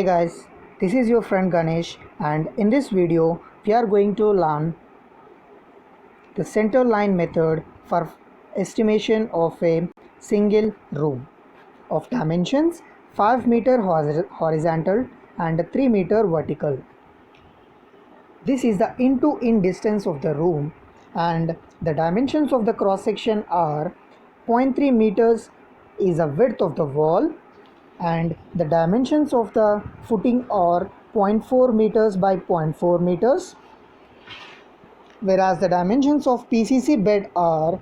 Hey guys, this is your friend Ganesh, and in this video we are going to learn the center line method for estimation of a single room of dimensions 5 meter horizontal and 3 meter vertical. This is the in to in distance of the room, and the dimensions of the cross section are 0.3 meters is the width of the wall, and the dimensions of the footing are 0.4 meters by 0.4 meters, whereas the dimensions of PCC bed are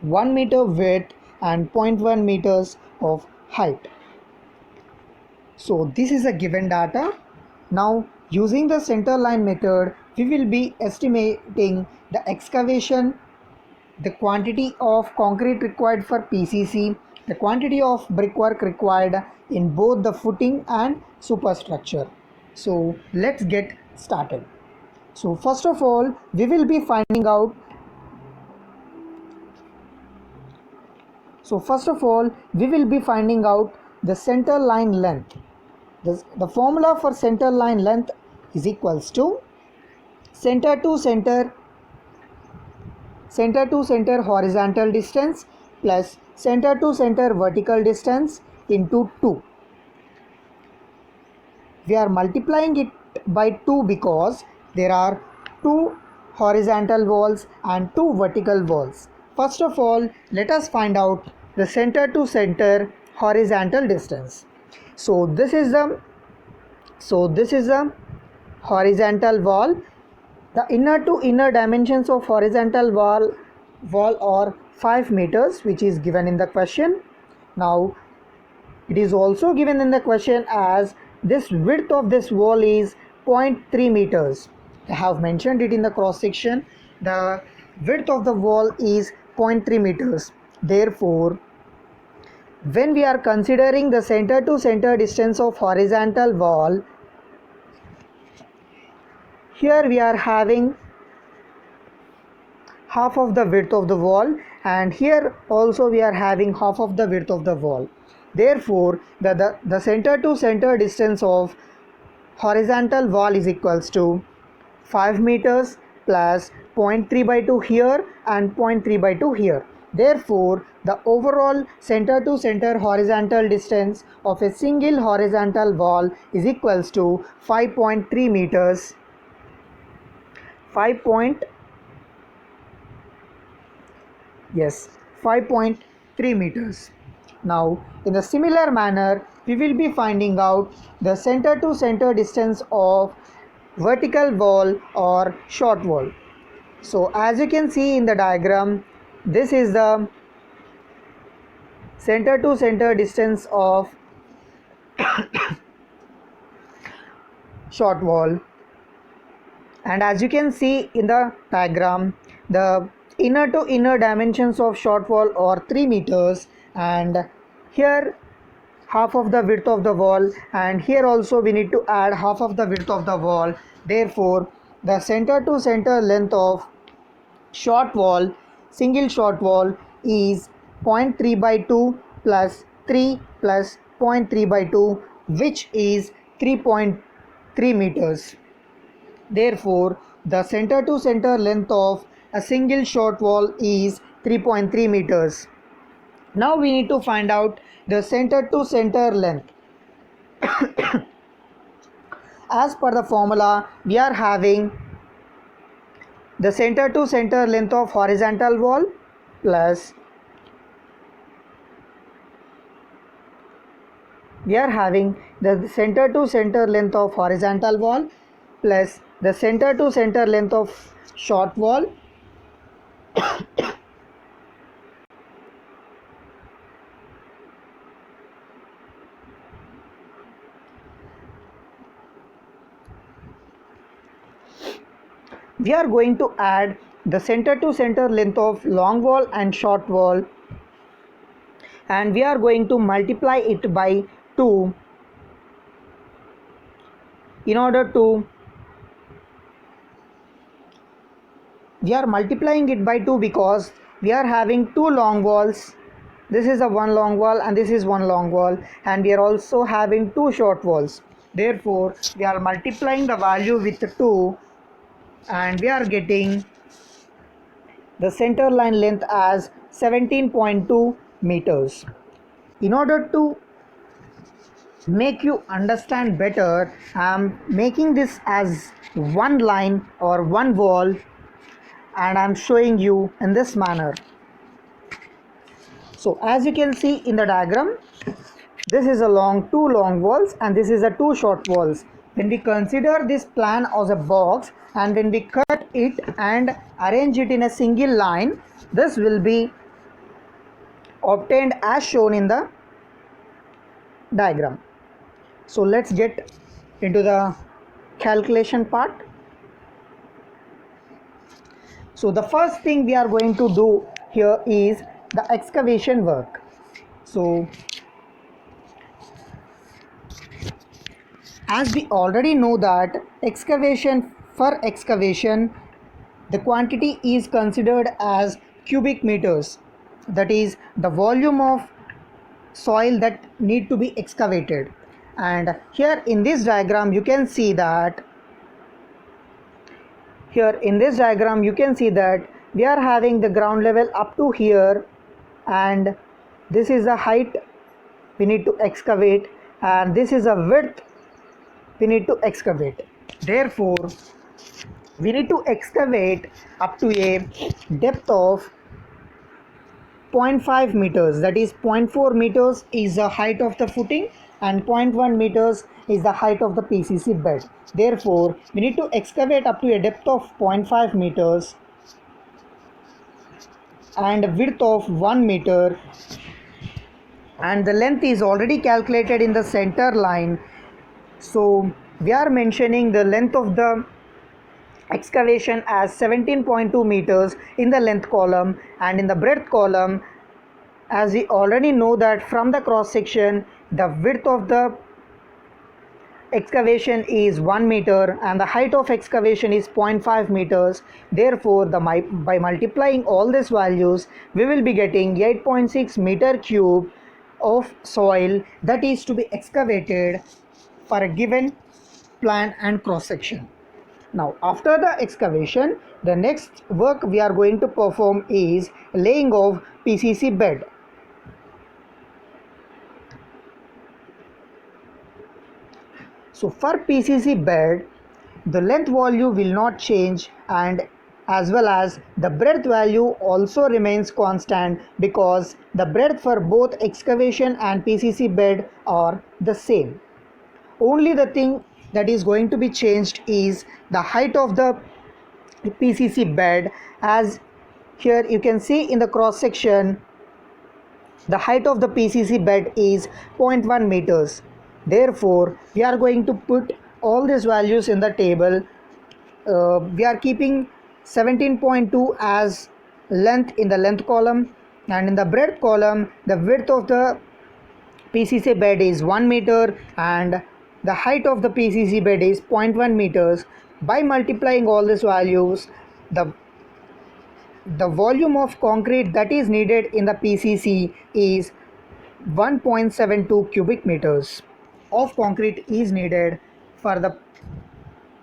1 meter width and 0.1 meters of height. So this is a given data. Now using the center line method, we will be estimating the excavation, the quantity of concrete required for PCC, the quantity of brickwork required in both the footing and superstructure. So let's get started. So first of all, we will be finding out the center line length. The formula for center line length is equals to center to center horizontal distance plus center to center vertical distance into 2. We are multiplying it by 2 because there are 2 horizontal walls and 2 vertical walls. First of all, let us find out the center to center horizontal distance. So this is a horizontal wall. The inner to inner dimensions of horizontal wall are 5 meters, which is given in the question. Now it is also given in the question as this width of this wall is 0.3 meters. I have mentioned it in the cross section. The width of the wall is 0.3 meters. Therefore, when we are considering the center to center distance of horizontal wall, here we are having half of the width of the wall, and here also we are having half of the width of the wall. Therefore, the center to center distance of horizontal wall is equals to 5 meters plus 0.3 by 2 here and 0.3 by 2 here. Therefore, the overall center to center horizontal distance of a single horizontal wall is equals to 5.3 meters. 5.3 meters. Now, in a similar manner, we will be finding out the center to center distance of vertical wall or short wall. So as you can see in the diagram, this is the center to center distance of short wall, and as you can see in the diagram, the inner to inner dimensions of short wall are 3 meters, and here half of the width of the wall, and here also we need to add half of the width of the wall. Therefore, the center to center length of single short wall is 0.3 by 2 plus 3 plus 0.3 by 2, which is 3.3 meters. Therefore, the center to center length of a single short wall is 3.3 meters. Now we need to find out the center to center length. As per the formula, we are having the center to center length of horizontal wall plus the center to center length of horizontal wall plus the center to center length of short wall we are going to add the center to center length of long wall and short wall, and we are going to multiply it by 2 in order to we are multiplying it by 2 because we are having 2 long walls. This is a one long wall and this is one long wall, and we are also having 2 short walls. Therefore, we are multiplying the value with 2 and we are getting the center line length as 17.2 meters. In order to make you understand better, I am making this as one line or one wall and I am showing you in this manner. So as you can see in the diagram, this is two long walls and this is a two short walls. When we consider this plan as a box and when we cut it and arrange it in a single line, this will be obtained as shown in the diagram. So let's get into the calculation part. So the first thing we are going to do here is the excavation work. So as we already know that for excavation the quantity is considered as cubic meters, that is the volume of soil that need to be excavated. And here in this diagram you can see that we are having the ground level up to here and this is the height we need to excavate and this is a width we need to excavate. Therefore, we need to excavate up to a depth of 0.5 meters, that is 0.4 meters is the height of the footing and 0.1 meters is the height of the PCC bed. Therefore, we need to excavate up to a depth of 0.5 meters and a width of 1 meter, and the length is already calculated in the center line. So we are mentioning the length of the excavation as 17.2 meters in the length column, and in the breadth column, as we already know that from the cross section the width of the excavation is 1 meter and the height of excavation is 0.5 meters. Therefore, by multiplying all these values we will be getting 8.6 meter cube of soil that is to be excavated for a given plan and cross section. Now after the excavation, the next work we are going to perform is laying of PCC bed. So for PCC bed, the length value will not change and as well as the breadth value also remains constant because the breadth for both excavation and PCC bed are the same. Only the thing that is going to be changed is the height of the PCC bed. As here you can see in the cross section, the height of the PCC bed is 0.1 meters. Therefore, we are going to put all these values in the table. We are keeping 17.2 as length in the length column, and in the breadth column the width of the PCC bed is 1 meter and the height of the PCC bed is 0.1 meters. By multiplying all these values, the volume of concrete that is needed in the PCC is 1.72 cubic meters of concrete is needed for the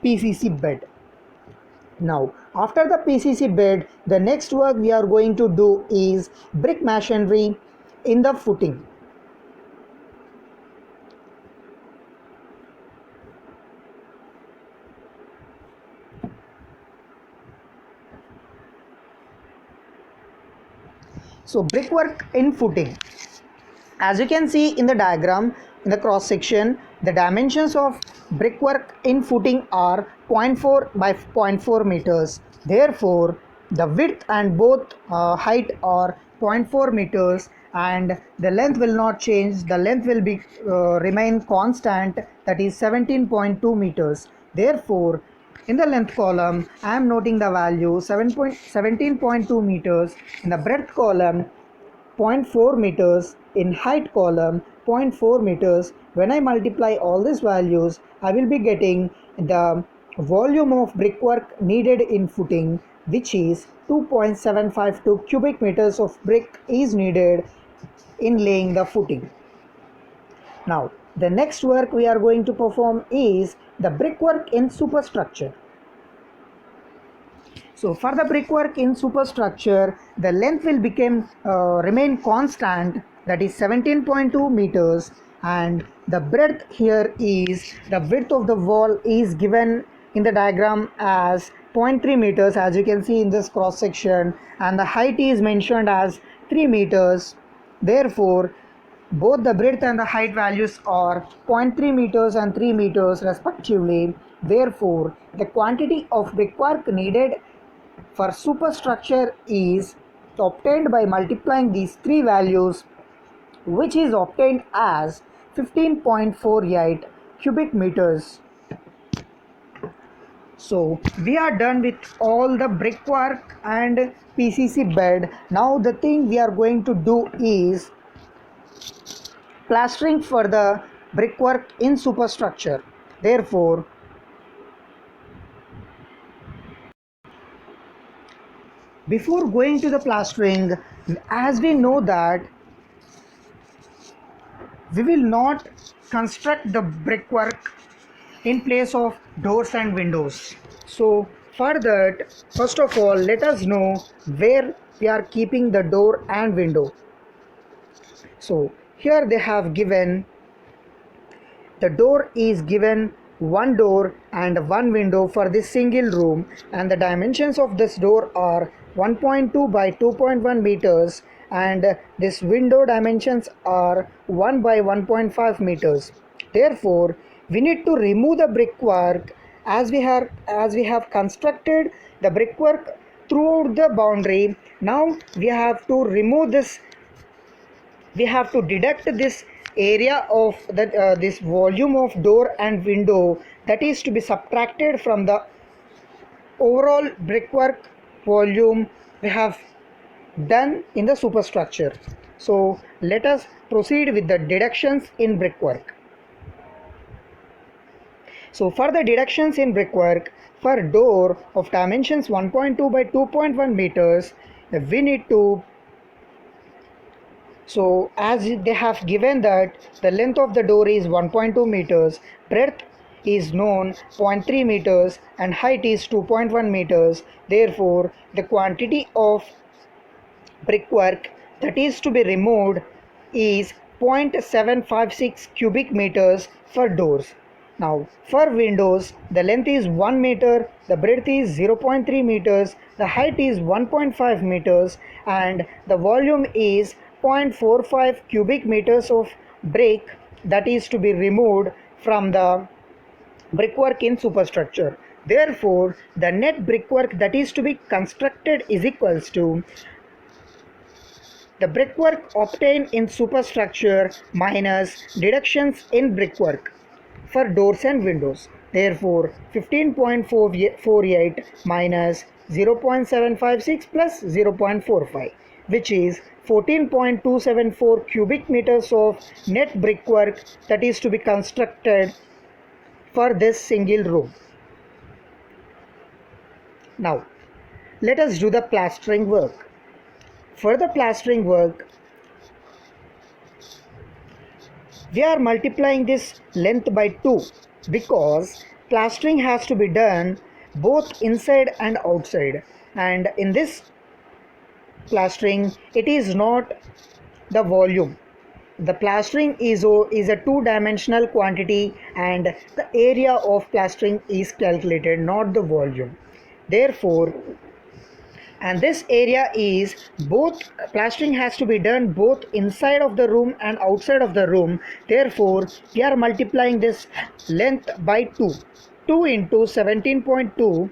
PCC bed. Now after the PCC bed, the next work we are going to do is brick masonry in the footing. So brickwork in footing, as you can see in the diagram in the cross section, the dimensions of brickwork in footing are 0.4 by 0.4 meters. Therefore, the width and both height are 0.4 meters and the length will not change. The length will be remain constant, that is 17.2 meters. Therefore, in the length column I am noting the value 17.2 meters, in the breadth column 0.4 meters, in height column 0.4 meters. When I multiply all these values, I will be getting the volume of brickwork needed in footing, which is 2.752 cubic meters of brick is needed in laying the footing. Now The next work we are going to perform is the brickwork in superstructure. So for the brickwork in superstructure, the length will remain constant, that is 17.2 meters, and the breadth here is, the width of the wall is given in the diagram as 0.3 meters, as you can see in this cross section, and the height is mentioned as 3 meters. Therefore, both the breadth and the height values are 0.3 meters and 3 meters respectively. Therefore, the quantity of brickwork needed for superstructure is obtained by multiplying these three values, which is obtained as 15.48 cubic meters. So we are done with all the brickwork and PCC bed. Now the thing we are going to do is plastering for the brickwork in superstructure. Therefore, before going to the plastering, as we know that we will not construct the brickwork in place of doors and windows. So for that, first of all, let us know where we are keeping the door and window. So here they have given, the door is given one door and one window for this single room, and the dimensions of this door are 1.2 by 2.1 meters, and this window dimensions are 1 by 1.5 meters. Therefore, we need to remove the brickwork as we have constructed the brickwork throughout the boundary. Now we have to remove this, we have to deduct this area of that this volume of door and window, that is to be subtracted from the overall brickwork volume we have done in the superstructure. So let us proceed with the deductions in brickwork. So for the deductions in brickwork, for door of dimensions 1.2 by 2.1 meters, we need to, so as they have given that the length of the door is 1.2 meters, breadth is known 0.3 meters, and height is 2.1 meters. Therefore, the quantity of brickwork that is to be removed is 0.756 cubic meters for doors. Now for windows, the length is 1 meter, the breadth is 0.3 meters, the height is 1.5 meters, and the volume is 0.45 cubic meters of brick that is to be removed from the brickwork in superstructure. Therefore, the net brickwork that is to be constructed is equals to the brickwork obtained in superstructure minus deductions in brickwork for doors and windows. Therefore, 15.48 minus 0.756 plus 0.45, which is 14.274 cubic meters of net brickwork that is to be constructed for this single room. Now, let us do the plastering work. For the plastering work, we are multiplying this length by 2 because plastering has to be done both inside and outside, and in this plastering it is not the volume. The plastering is a two-dimensional quantity, and the area of plastering is calculated, not the volume. Therefore, and this area is, both plastering has to be done both inside of the room and outside of the room. Therefore, we are multiplying this length by 2 into 17.2,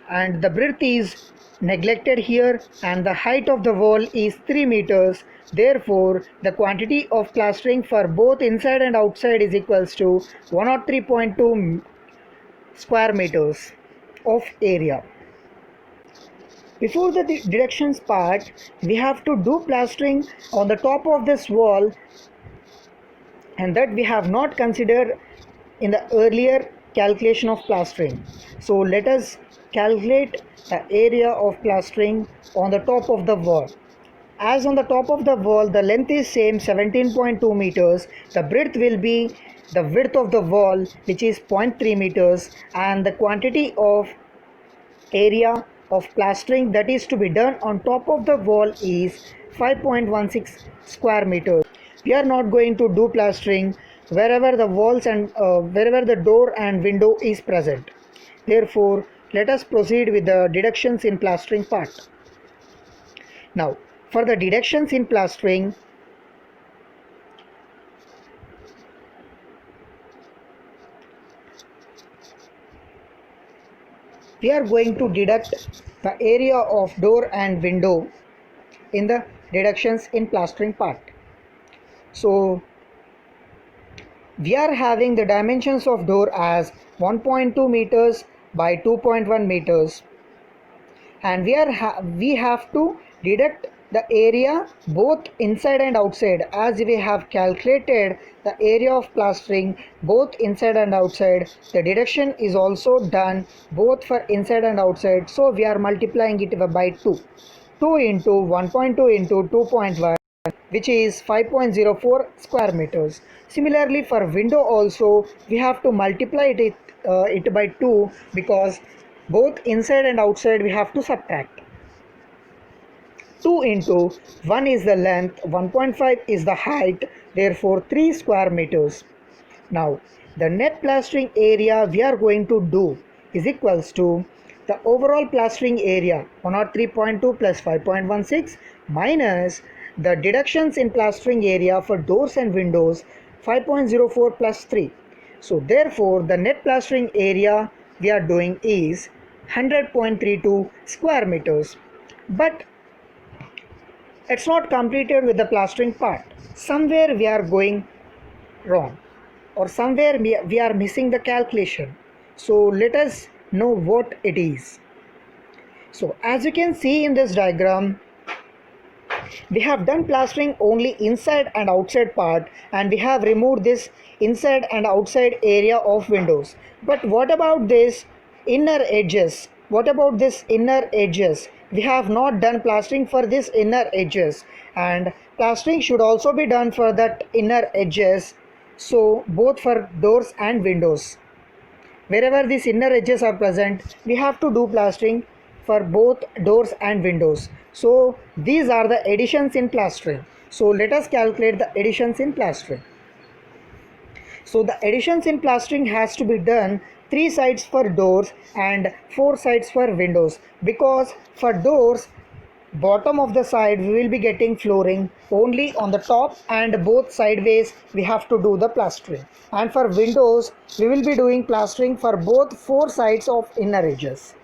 and the breadth is neglected here, and the height of the wall is 3 meters. Therefore, the quantity of plastering for both inside and outside is equals to 103.2 square meters of area. Before the deductions part, we have to do plastering on the top of this wall, and that we have not considered in the earlier calculation of plastering. So let us calculate the area of plastering on the top of the wall. As on the top of the wall the length is same 17.2 meters, the breadth will be the width of the wall, which is 0.3 meters, and the quantity of area of plastering that is to be done on top of the wall is 5.16 square meters. We are not going to do plastering wherever the walls and wherever the door and window is present. Therefore, let us proceed with the deductions in plastering part. Now, for the deductions in plastering, we are going to deduct the area of door and window in the deductions in plastering part. So, we are having the dimensions of door as 1.2 meters by 2.1 meters, and we have to deduct the area both inside and outside, as we have calculated the area of plastering both inside and outside. The deduction is also done both for inside and outside, so we are multiplying it by 2 into 1.2 into 2.1, which is 5.04 square meters. Similarly, for window also we have to multiply it by 2, because both inside and outside we have to subtract. 2 into 1 is the length, 1.5 is the height, therefore 3 square meters. Now, the net plastering area we are going to do is equals to the overall plastering area 103.2 plus 5.16 minus the deductions in plastering area for doors and windows 5.04 plus 3. So therefore, the net plastering area we are doing is 100.32 square meters. But it's not completed with the plastering part. Somewhere we are going wrong, or somewhere we are missing the calculation. So let us know what it is. So as you can see in this diagram, we have done plastering only inside and outside part, and we have removed this inside and outside area of windows. But what about this inner edges? What about this inner edges? We have not done plastering for this inner edges, and plastering should also be done for that inner edges. So both for doors and windows, wherever these inner edges are present, we have to do plastering for both doors and windows. So these are the additions in plastering. So let us calculate the additions in plastering. So the additions in plastering has to be done 3 sides for doors and 4 sides for windows, because for doors, bottom of the side we will be getting flooring only on the top, and both sideways we have to do the plastering. And for windows we will be doing plastering for both 4 sides of inner edges.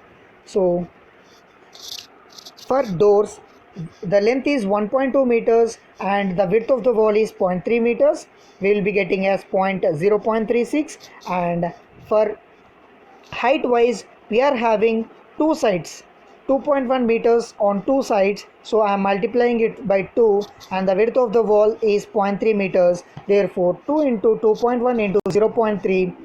So for doors, the length is 1.2 meters and the width of the wall is 0.3 meters. We will be getting as 0.36, and for height wise we are having 2 sides, 2.1 meters on 2 sides, so I am multiplying it by 2, and the width of the wall is 0.3 meters. Therefore 2 into 2.1 into 0.3,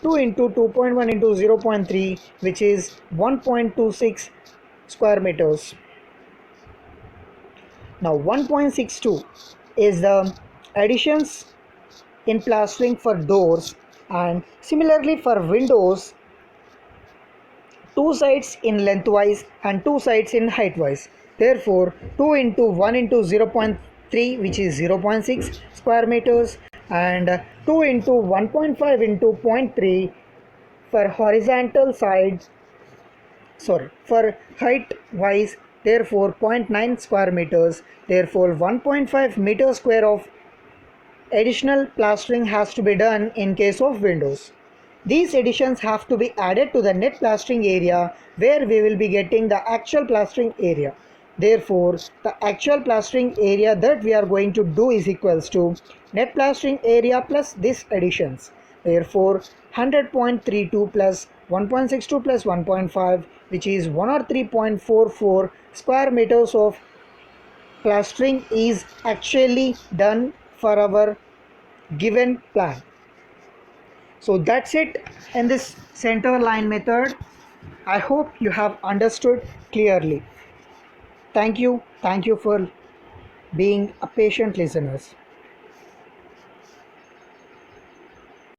2 into 2.1 into 0.3, which is 1.26 square meters. Now 1.62 is the additions in plastering for doors, and similarly for windows, 2 sides in lengthwise and 2 sides in heightwise. Therefore 2 into 1 into 0.3, which is 0.6 square meters, and 2 into 1.5 into 0.3 for horizontal side, for height wise, therefore 0.9 square meters. Therefore 1.5 meter square of additional plastering has to be done in case of windows. These additions have to be added to the net plastering area, where we will be getting the actual plastering area. Therefore, the actual plastering area that we are going to do is equals to net plastering area plus these additions. Therefore, 100.32 plus 1.62 plus 1.5, which is 103.44 square meters of plastering is actually done for our given plan. So that's it in this center line method. I hope you have understood clearly. Thank you for being a patient listeners.